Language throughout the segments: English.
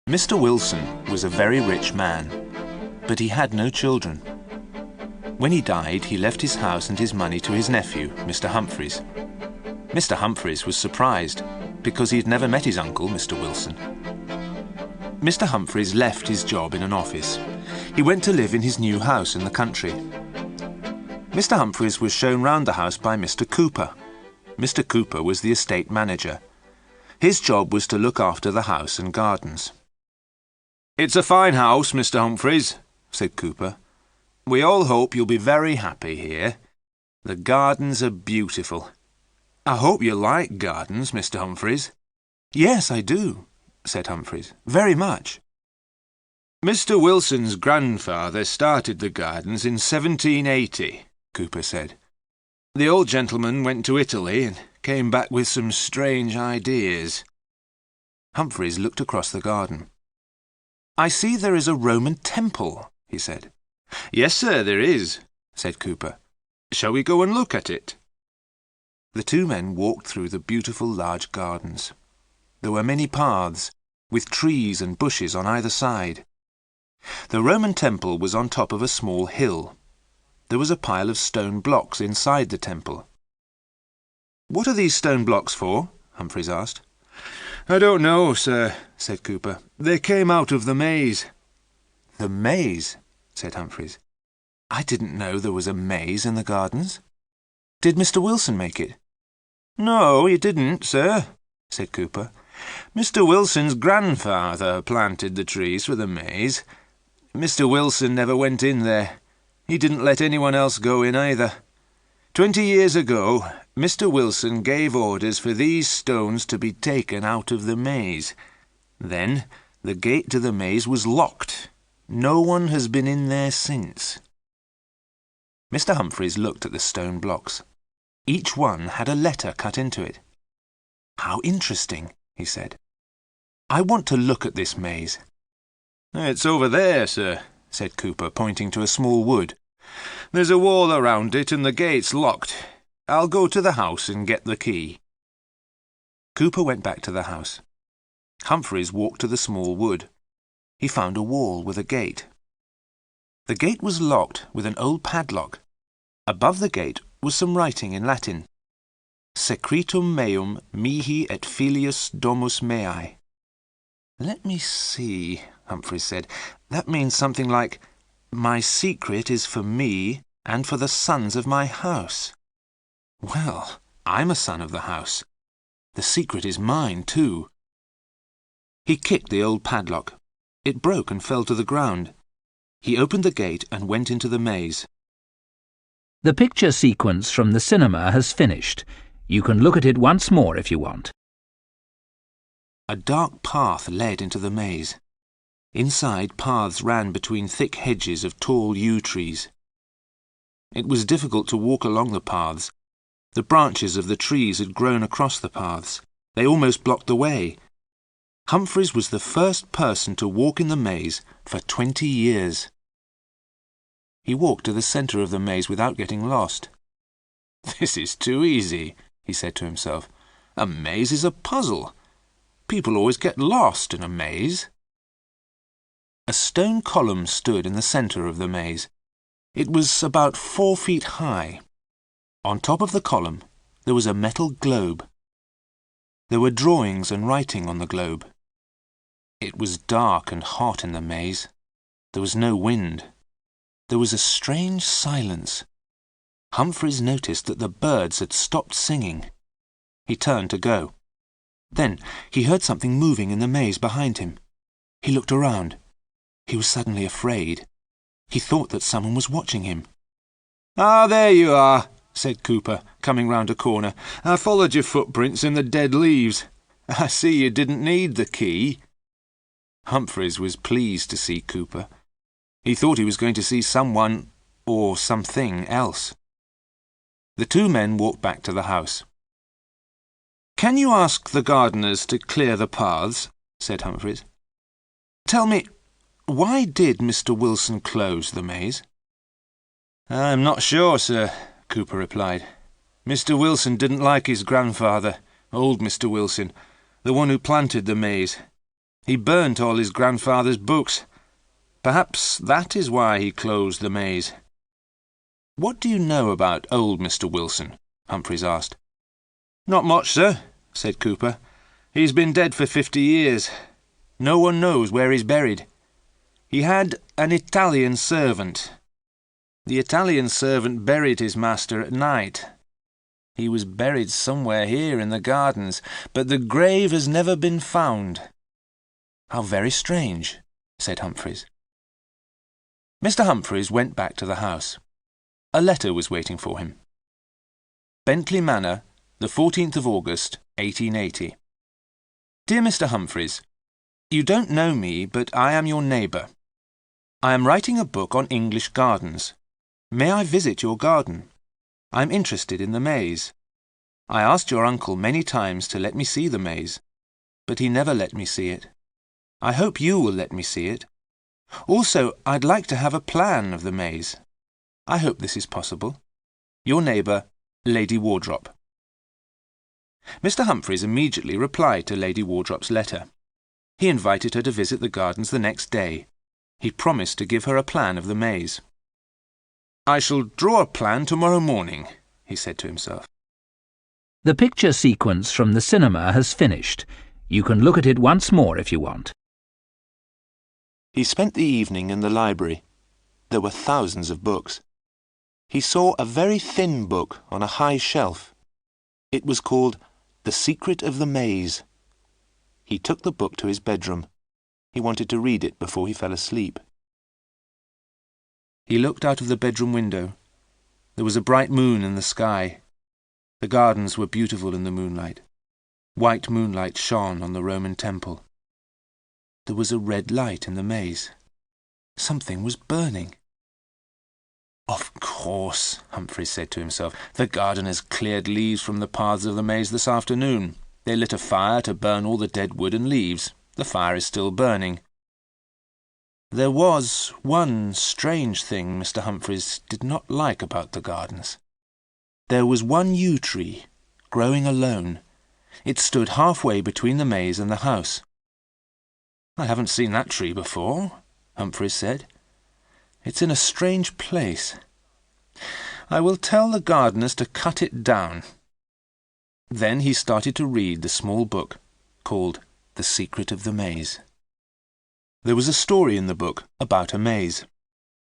Mr. Wilson was a very rich man, but he had no children. When he died, he left his house and his money to his nephew, Mr. Humphreys. Mr. Humphreys was surprised because he had never met his uncle, Mr. Wilson. Mr. Humphreys left his job in an office. He went to live in his new house in the country. Mr. Humphreys was shown round the house by Mr. Cooper. Mr. Cooper was the estate manager. His job was to look after the house and gardens. "It's a fine house, Mr. Humphreys," said Cooper. "We all hope you'll be very happy here. The gardens are beautiful. I hope you like gardens, Mr. Humphreys." "Yes, I do," said Humphreys. "Very much." "Mr. Wilson's grandfather started the gardens in 1780, Cooper said. "The old gentleman went to Italy and came back with some strange ideas." Humphreys looked across the garden. "I see there is a Roman temple," he said. "Yes, sir, there is," said Cooper. "Shall we go and look at it?" The two men walked through the beautiful large gardens. There were many paths, with trees and bushes on either side. The Roman temple was on top of a small hill. There was a pile of stone blocks inside the temple. "What are these stone blocks for?" Humphreys asked. "I don't know, sir," said Cooper. "They came out of the maze." "The maze?" said Humphreys. "I didn't know there was a maze in the gardens. Did Mr. Wilson make it?" "No, he didn't, sir," said Cooper. "Mr. Wilson's grandfather planted the trees for the maze. Mr. Wilson never went in there. He didn't let anyone else go in either. 20 years ago, Mr. Wilson gave orders for these stones to be taken out of the maze. Then the gate to the maze was locked. No one has been in there since." Mr. Humphreys looked at the stone blocks. Each one had a letter cut into it. "How interesting," he said. "I want to look at this maze." "It's over there, sir," said Cooper, pointing to a small wood. "There's a wall around it and the gate's locked. I'll go to the house and get the key." Cooper went back to the house. Humphreys walked to the small wood. He found a wall with a gate. The gate was locked with an old padlock. Above the gate was some writing in Latin. "Secretum meum mihi et filius domus mei." "Let me see," Humphreys said. "That means something like, 'My secret is for me and for the sons of my house.' Well, I'm a son of the house. The secret is mine, too." He kicked the old padlock. It broke and fell to the ground. He opened the gate and went into the maze. The picture sequence from the cinema has finished. You can look at it once more if you want. A dark path led into the maze. Inside, paths ran between thick hedges of tall yew trees. It was difficult to walk along the paths. The branches of the trees had grown across the paths. They almost blocked the way. Humphreys was the first person to walk in the maze for 20 years. He walked to the centre of the maze without getting lost. "This is too easy," he said to himself. "A maze is a puzzle. People always get lost in a maze." A stone column stood in the centre of the maze. It was about 4 feet high. On top of the column there was a metal globe. There were drawings and writing on the globe. It was dark and hot in the maze. There was no wind. There was a strange silence. Humphreys noticed that the birds had stopped singing. He turned to go. Then he heard something moving in the maze behind him. He looked around. He was suddenly afraid. He thought that someone was watching him. "Ah, there you are," said Cooper, coming round a corner. "I followed your footprints in the dead leaves. I see you didn't need the key." Humphreys was pleased to see Cooper. He thought he was going to see someone or something else. The two men walked back to the house. "Can you ask the gardeners to clear the paths?" said Humphreys. "Tell me, why did Mr. Wilson close the maze?" "I'm not sure, sir," Cooper replied. "Mr. Wilson didn't like his grandfather, old Mr. Wilson, the one who planted the maze. He burnt all his grandfather's books. Perhaps that is why he closed the maze. "What do you know about old Mr. Wilson?" Humphreys asked. "Not much, sir," said Cooper. "He's been dead for 50 years. No one knows where he's buried. He had an Italian servant. The Italian servant buried his master at night. He was buried somewhere here in the gardens, but the grave has never been found." "How very strange," said Humphreys. Mr. Humphreys went back to the house. A letter was waiting for him. Bentley Manor, the 14th of August, 1880. Dear Mr. Humphreys, you don't know me, but I am your neighbour. I am writing a book on English gardens. May I visit your garden? I am interested in the maze. I asked your uncle many times to let me see the maze, but he never let me see it. I hope you will let me see it. Also, I'd like to have a plan of the maze. I hope this is possible. Your neighbour, Lady Wardrop. Mr. Humphreys immediately replied to Lady Wardrop's letter. He invited her to visit the gardens the next day. He promised to give her a plan of the maze. "I shall draw a plan tomorrow morning," he said to himself. The picture sequence from the cinema has finished. You can look at it once more if you want. He spent the evening in the library. There were thousands of books. He saw a very thin book on a high shelf. It was called The Secret of the Maze. He took the book to his bedroom. He wanted to read it before he fell asleep. He looked out of the bedroom window. There was a bright moon in the sky. The gardens were beautiful in the moonlight. White moonlight shone on the Roman temple. There was a red light in the maze. Something was burning. "Of course," Humphrey said to himself, "the gardeners cleared leaves from the paths of the maze this afternoon. They lit a fire to burn all the dead wood and leaves. The fire is still burning." There was one strange thing Mr. Humphreys did not like about the gardens. There was one yew tree, growing alone. It stood halfway between the maze and the house. "I haven't seen that tree before," Humphreys said. "It's in a strange place. I will tell the gardeners to cut it down." Then he started to read the small book called The Secret of the Maze. There was a story in the book about a maze.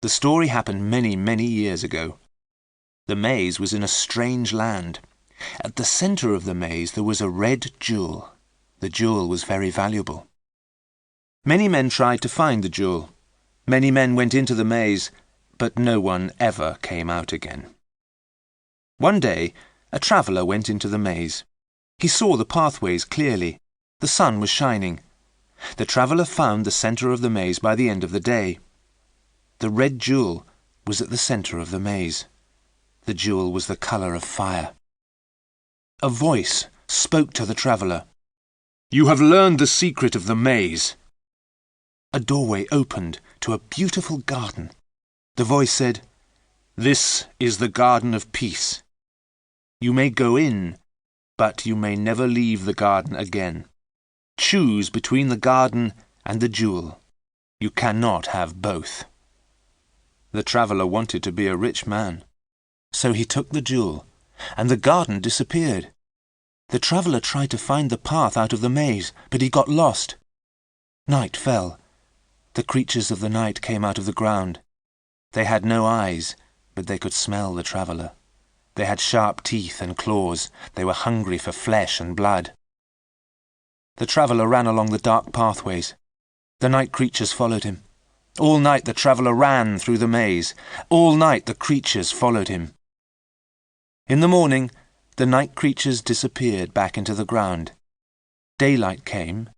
The story happened many, many years ago. The maze was in a strange land. At the centre of the maze there was a red jewel. The jewel was very valuable. Many men tried to find the jewel. Many men went into the maze, but no one ever came out again. One day, a traveller went into the maze. He saw the pathways clearly. The sun was shining. The traveller found the centre of the maze by the end of the day. The red jewel was at the centre of the maze. The jewel was the colour of fire. A voice spoke to the traveller. "You have learned the secret of the maze." A doorway opened to a beautiful garden. The voice said, "This is the garden of peace. You may go in, but you may never leave the garden again. Choose between the garden and the jewel. You cannot have both." The traveller wanted to be a rich man, so he took the jewel, and the garden disappeared. The traveller tried to find the path out of the maze, but he got lost. Night fell. The creatures of the night came out of the ground. They had no eyes, but they could smell the traveller. They had sharp teeth and claws. They were hungry for flesh and blood. The traveller ran along the dark pathways. The night creatures followed him. All night the traveller ran through the maze. All night the creatures followed him. In the morning, the night creatures disappeared back into the ground. Daylight came,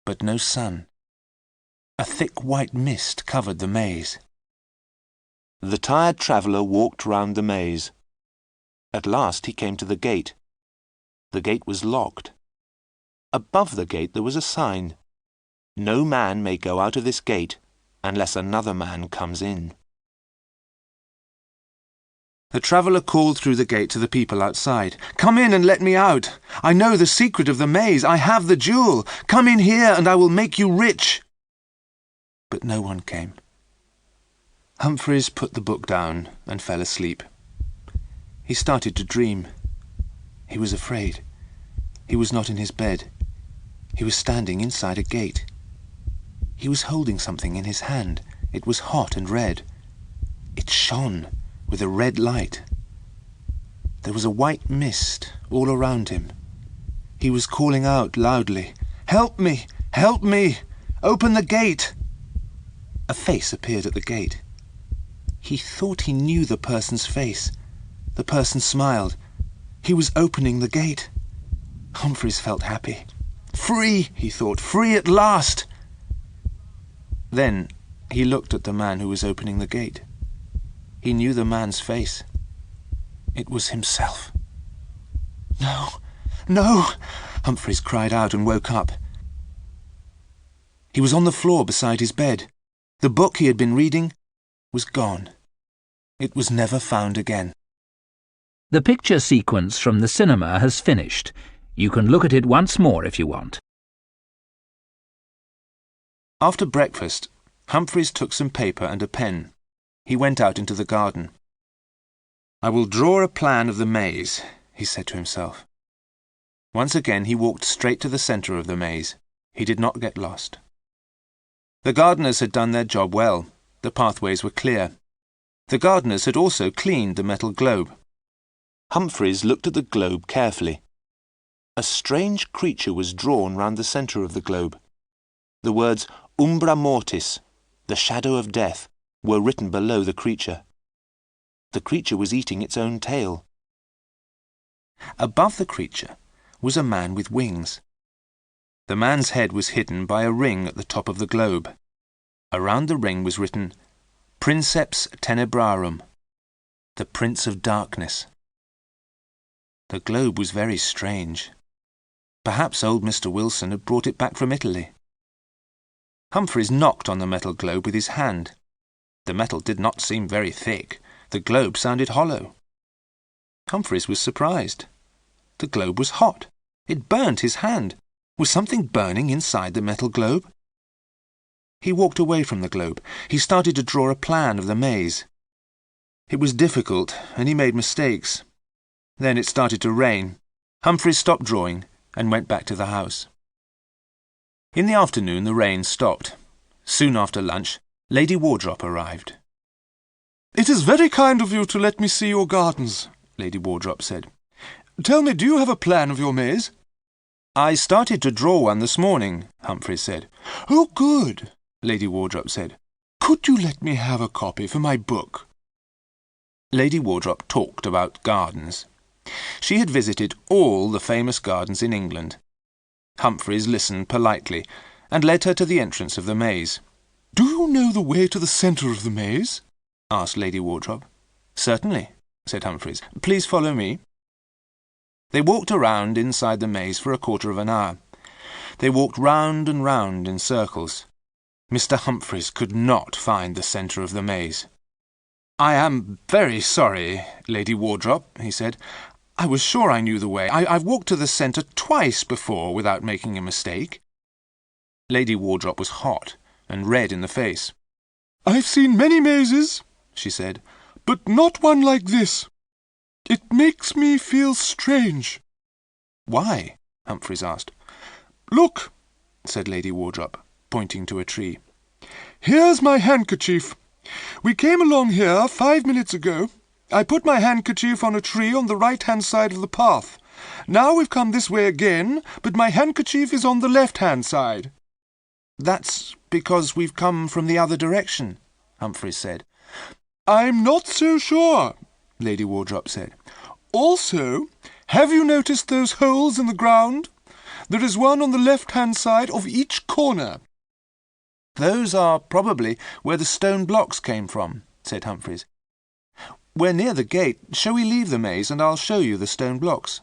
but no sun. A thick white mist covered the maze. The tired traveller walked round the maze. At last he came to the gate. The gate was locked. Above the gate there was a sign. "No man may go out of this gate unless another man comes in." The traveller called through the gate to the people outside. "Come in and let me out. I know the secret of the maze. I have the jewel. Come in here and I will make you rich." But no one came. Humphreys put the book down and fell asleep. He started to dream. He was afraid. He was not in his bed. He was standing inside a gate. He was holding something in his hand. It was hot and red. It shone with a red light. There was a white mist all around him. He was calling out loudly, "Help me! Help me! Open the gate!" A face appeared at the gate. He thought he knew the person's face. The person smiled. He was opening the gate. Humphreys felt happy. "Free," he thought, "free at last." Then he looked at the man who was opening the gate. He knew the man's face. It was himself. "No, no!" Humphreys cried out and woke up. He was on the floor beside his bed. The book he had been reading was gone. It was never found again. The picture sequence from the cinema has finished. You can look at it once more if you want. After breakfast, Humphreys took some paper and a pen. He went out into the garden. "I will draw a plan of the maze," he said to himself. Once again he walked straight to the centre of the maze. He did not get lost. The gardeners had done their job well. The pathways were clear. The gardeners had also cleaned the metal globe. Humphreys looked at the globe carefully. A strange creature was drawn round the centre of the globe. The words "Umbra Mortis," the shadow of death, were written below the creature. The creature was eating its own tail. Above the creature was a man with wings. The man's head was hidden by a ring at the top of the globe. Around the ring was written "Princeps Tenebrarum," the Prince of Darkness. The globe was very strange. Perhaps old Mr. Wilson had brought it back from Italy. Humphreys knocked on the metal globe with his hand. The metal did not seem very thick. The globe sounded hollow. Humphreys was surprised. The globe was hot. It burnt his hand. Was something burning inside the metal globe? He walked away from the globe. He started to draw a plan of the maze. It was difficult, and he made mistakes. Then it started to rain. Humphreys stopped drawing and went back to the house. In the afternoon the rain stopped. Soon after lunch, Lady Wardrop arrived. "It is very kind of you to let me see your gardens," Lady Wardrop said. "Tell me, do you have a plan of your maze?" "I started to draw one this morning," Humphreys said. "Oh, good," Lady Wardrop said. "Could you let me have a copy for my book?" Lady Wardrop talked about gardens. She had visited all the famous gardens in England. Humphreys listened politely and led her to the entrance of the maze. "Do you know the way to the centre of the maze?" asked Lady Wardrop. "Certainly," said Humphreys. "Please follow me." They walked around inside the maze for a quarter of an hour. They walked round and round in circles. Mr. Humphreys could not find the centre of the maze. "I am very sorry, Lady Wardrop," he said. "I was sure I knew the way. I've walked to the centre twice before without making a mistake." Lady Wardrop was hot and red in the face. "I've seen many mazes," she said, "but not one like this. It makes me feel strange." "Why?" Humphreys asked. "Look," said Lady Wardrop, pointing to a tree. "Here's my handkerchief. We came along here 5 minutes ago. I put my handkerchief on a tree on the right-hand side of the path. Now we've come this way again, but my handkerchief is on the left-hand side." "That's because we've come from the other direction," Humphreys said. "I'm not so sure," Lady Wardrop said. "Also, have you noticed those holes in the ground? There is one on the left-hand side of each corner." "Those are probably where the stone blocks came from," said Humphreys. "We're near the gate. Shall we leave the maze and I'll show you the stone blocks?"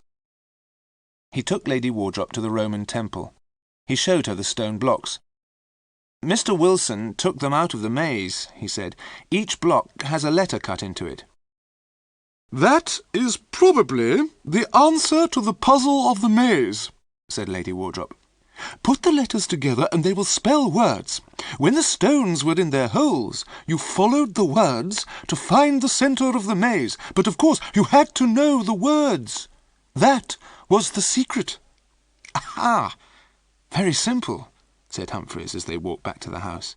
He took Lady Wardrop to the Roman temple. He showed her the stone blocks. "Mr. Wilson took them out of the maze," he said. "Each block has a letter cut into it." That is probably the answer to the puzzle of the maze, said Lady Wardrop. Put the letters together and they will spell words. When the stones were in their holes, you followed the words to find the centre of the maze. But of course you had to know the words. That was the secret. Aha! Very simple, said Humphreys as they walked back to the house.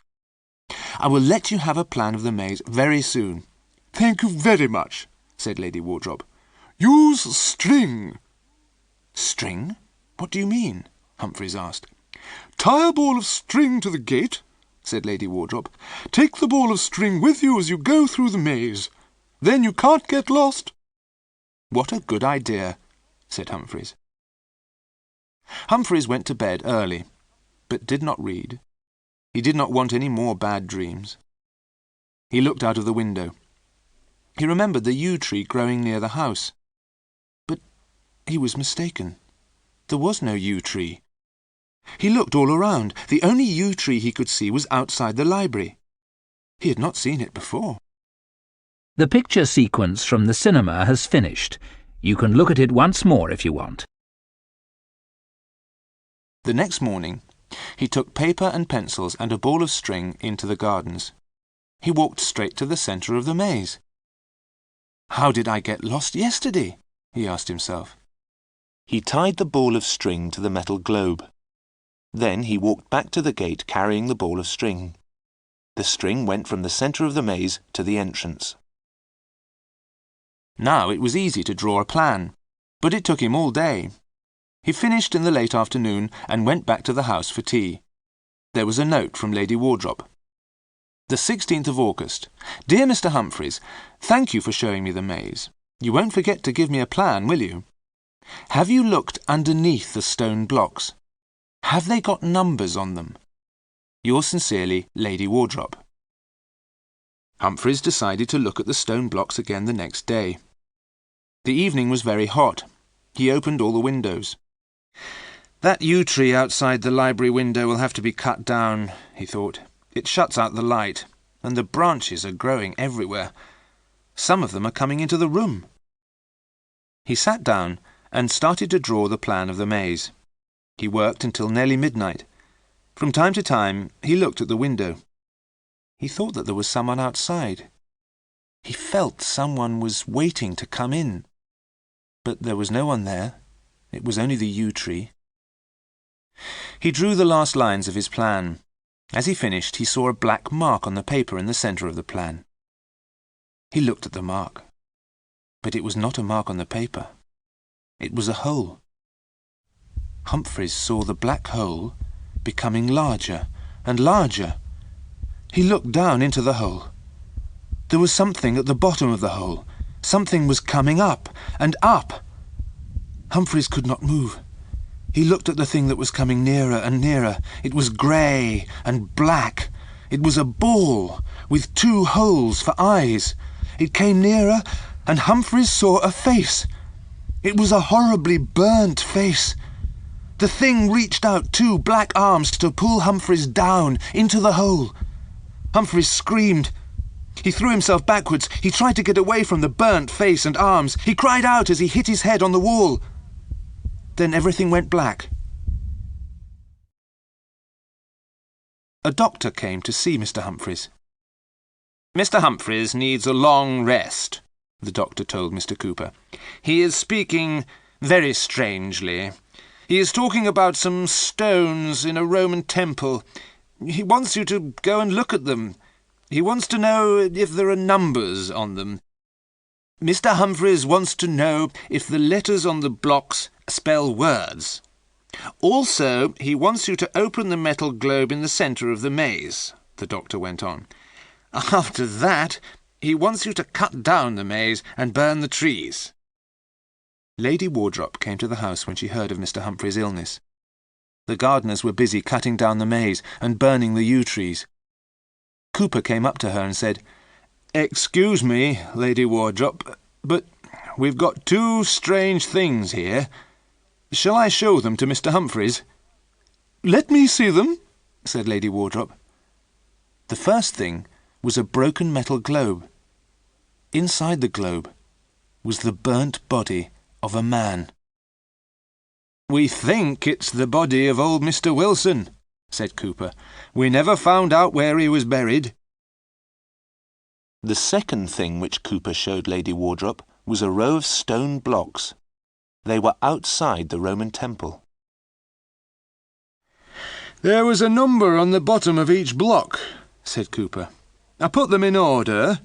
I will let you have a plan of the maze very soon. Thank you very much, said Lady Wardrop. Use string. String? What do you mean? Humphreys asked. Tie a ball of string to the gate, said Lady Wardrop. Take the ball of string with you as you go through the maze. Then you can't get lost. What a good idea, said Humphreys. Humphreys went to bed early, but did not read. He did not want any more bad dreams. He looked out of the window. He remembered the yew tree growing near the house. But he was mistaken. There was no yew tree. He looked all around. The only yew tree he could see was outside the library. He had not seen it before. The picture sequence from the cinema has finished. You can look at it once more if you want. The next morning, he took paper and pencils and a ball of string into the gardens. He walked straight to the centre of the maze. How did I get lost yesterday? He asked himself. He tied the ball of string to the metal globe. Then he walked back to the gate carrying the ball of string. The string went from the centre of the maze to the entrance. Now it was easy to draw a plan, but it took him all day. He finished in the late afternoon and went back to the house for tea. There was a note from Lady Wardrop. The 16th of August. Dear Mr. Humphreys, thank you for showing me the maze. You won't forget to give me a plan, will you? Have you looked underneath the stone blocks? Have they got numbers on them? Yours sincerely, Lady Wardrop. Humphreys decided to look at the stone blocks again the next day. The evening was very hot. He opened all the windows. That yew tree outside the library window will have to be cut down, he thought. It shuts out the light, and the branches are growing everywhere. Some of them are coming into the room. He sat down and started to draw the plan of the maze. He worked until nearly midnight. From time to time, he looked at the window. He thought that there was someone outside. He felt someone was waiting to come in. But there was no one there. It was only the yew tree. He drew the last lines of his plan. As he finished, he saw a black mark on the paper in the centre of the plan. He looked at the mark. But it was not a mark on the paper. It was a hole. Humphreys saw the black hole becoming larger and larger. He looked down into the hole. There was something at the bottom of the hole. Something was coming up and up. Humphreys could not move. He looked at the thing that was coming nearer and nearer. It was grey and black. It was a ball with 2 holes for eyes. It came nearer, and Humphreys saw a face. It was a horribly burnt face. The thing reached out 2 black arms to pull Humphreys down into the hole. Humphreys screamed. He threw himself backwards. He tried to get away from the burnt face and arms. He cried out as he hit his head on the wall. Then everything went black. A doctor came to see Mr. Humphreys. Mr. Humphreys needs a long rest, the doctor told Mr. Cooper. He is speaking very strangely. He is talking about some stones in a Roman temple. He wants you to go and look at them. He wants to know if there are numbers on them. Mr. Humphreys wants to know if the letters on the blocks spell words. Also, he wants you to open the metal globe in the centre of the maze, the doctor went on. After that, he wants you to cut down the maze and burn the trees. Lady Wardrop came to the house when she heard of Mr. Humphrey's illness. The gardeners were busy cutting down the maze and burning the yew trees. Cooper came up to her and said, "Excuse me, Lady Wardrop, but we've got 2 strange things here. Shall I show them to Mr. Humphreys?" "Let me see them," said Lady Wardrop. The first thing was a broken metal globe. Inside the globe was the burnt body of a man. "We think it's the body of old Mr. Wilson," said Cooper. "We never found out where he was buried." The second thing which Cooper showed Lady Wardrop was a row of stone blocks. They were outside the Roman temple. "There was a number on the bottom of each block," said Cooper. "I put them in order.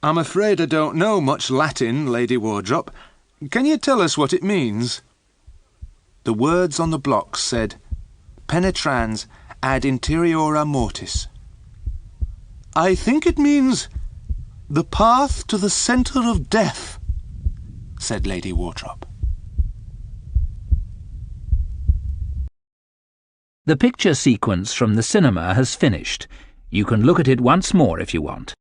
I'm afraid I don't know much Latin, Lady Wardrop. Can you tell us what it means?" The words on the blocks said, "Penetrans ad interiora mortis." "I think it means the path to the centre of death," said Lady Wardrop. The picture sequence from the cinema has finished. You can look at it once more if you want.